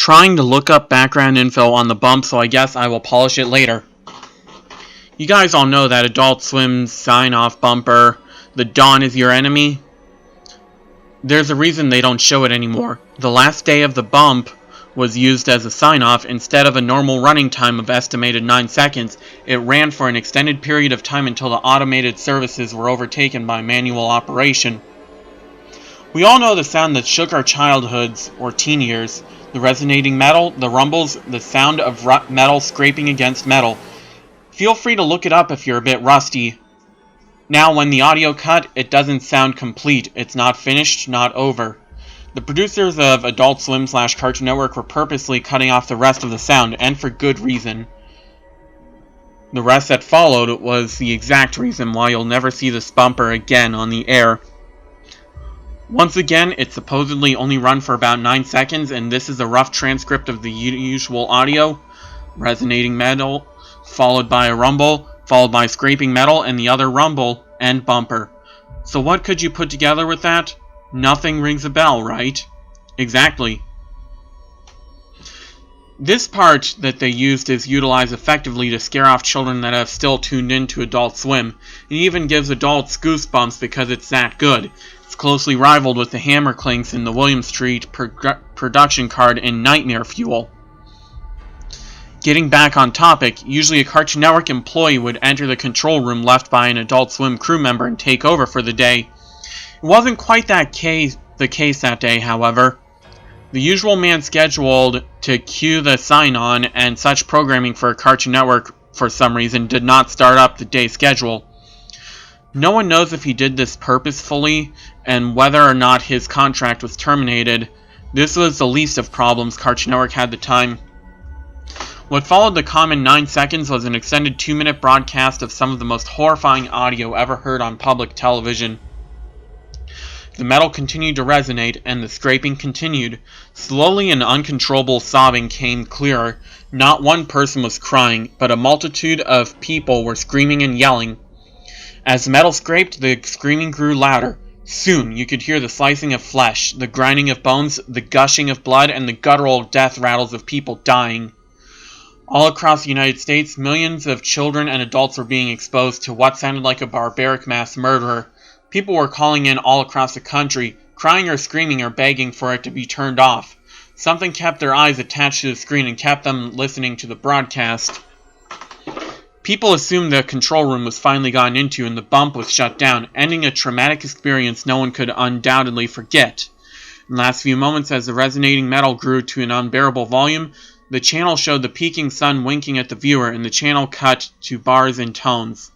trying to look up background info on the bump, so I guess I will polish it later. You guys all know that Adult Swim's sign-off bumper, "The Dawn is Your Enemy." There's a reason they don't show it anymore. The last day of the bump was used as a sign-off. Instead of a normal running time of estimated 9 seconds, it ran for an extended period of time until the automated services were overtaken by manual operation. We all know the sound that shook our childhoods or teen years. The resonating metal, the rumbles, the sound of metal scraping against metal. Feel free to look it up if you're a bit rusty. Now, when the audio cut, it doesn't sound complete. It's not finished, not over. The producers of Adult Swim / Cartoon Network were purposely cutting off the rest of the sound, and for good reason. The rest that followed was the exact reason why you'll never see this bumper again on the air. Once again, it supposedly only run for about 9 seconds, and this is a rough transcript of the usual audio. Resonating metal, followed by a rumble, followed by scraping metal, and the other rumble, and bumper. So what could you put together with that? Nothing rings a bell, right? Exactly. This part that they used is utilized effectively to scare off children that have still tuned in to Adult Swim. It even gives adults goosebumps because it's that good. It's closely rivaled with the hammer clinks in the William Street production card in Nightmare Fuel. Getting back on topic, usually a Cartoon Network employee would enter the control room left by an Adult Swim crew member and take over for the day. It wasn't quite the case that day, however. The usual man scheduled to cue the sign-on and such programming for Cartoon Network for some reason did not start up the day schedule. No one knows if he did this purposefully and whether or not his contract was terminated. This was the least of problems Cartoon Network had at the time. What followed the common 9 seconds was an extended 2-minute broadcast of some of the most horrifying audio ever heard on public television. The metal continued to resonate, and the scraping continued. Slowly an uncontrollable sobbing came clearer. Not one person was crying, but a multitude of people were screaming and yelling. As the metal scraped, the screaming grew louder. Soon you could hear the slicing of flesh, the grinding of bones, the gushing of blood, and the guttural death rattles of people dying. All across the United States, millions of children and adults were being exposed to what sounded like a barbaric mass murderer. People were calling in all across the country, crying or screaming or begging for it to be turned off. Something kept their eyes attached to the screen and kept them listening to the broadcast. People assumed the control room was finally gotten into and the bump was shut down, ending a traumatic experience no one could undoubtedly forget. In the last few moments, as the resonating metal grew to an unbearable volume, the channel showed the peaking sun winking at the viewer, and the channel cut to bars and tones.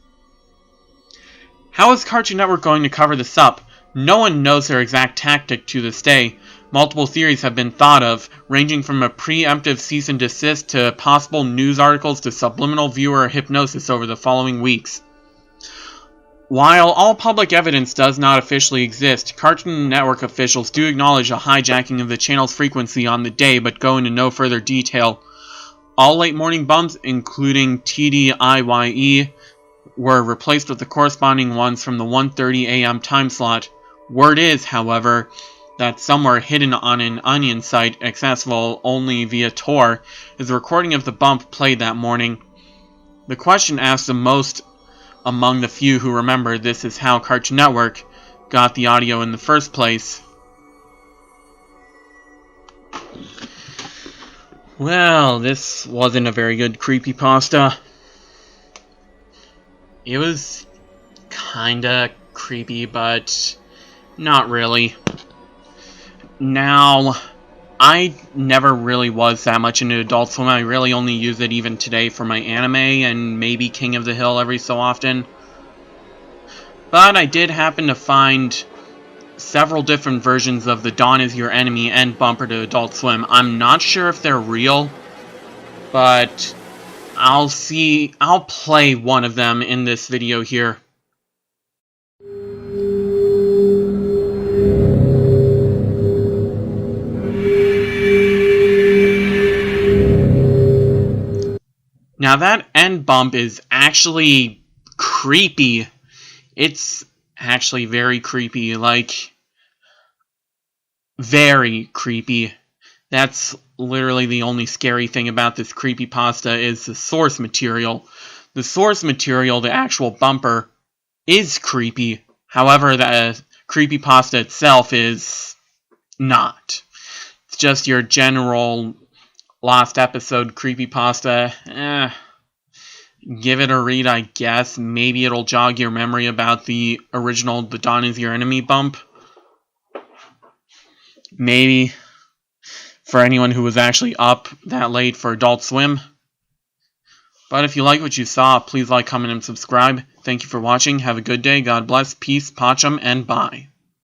How is Cartoon Network going to cover this up? No one knows their exact tactic to this day. Multiple theories have been thought of, ranging from a preemptive cease and desist to possible news articles to subliminal viewer hypnosis over the following weeks. While all public evidence does not officially exist, Cartoon Network officials do acknowledge a hijacking of the channel's frequency on the day, but go into no further detail. All late morning bumps, including TDIYE, were replaced with the corresponding ones from the 1:30 a.m. time slot. Word is, however, that somewhere hidden on an Onion site, accessible only via Tor, is a recording of the bump played that morning. The question asked the most among the few who remember this is how Cartoon Network got the audio in the first place. Well, this wasn't a very good creepypasta. It was kinda creepy, but not really. Now, I never really was that much into Adult Swim. I really only use it even today for my anime and maybe King of the Hill every so often. But I did happen to find several different versions of The Dawn is Your Enemy and bumper to Adult Swim. I'm not sure if they're real, but I'll play one of them in this video here. Now that end bump is actually creepy. It's actually very creepy, like very creepy. That's literally the only scary thing about this creepypasta is the source material. The source material, the actual bumper, is creepy. However, the creepypasta itself is not. It's just your general lost episode creepypasta. Give it a read, I guess. Maybe it'll jog your memory about the original The Dawn Is Your Enemy bump. Maybe. For anyone who was actually up that late for Adult Swim. But if you like what you saw, please like, comment, and subscribe. Thank you for watching. Have a good day. God bless. Peace, Pacham, and bye.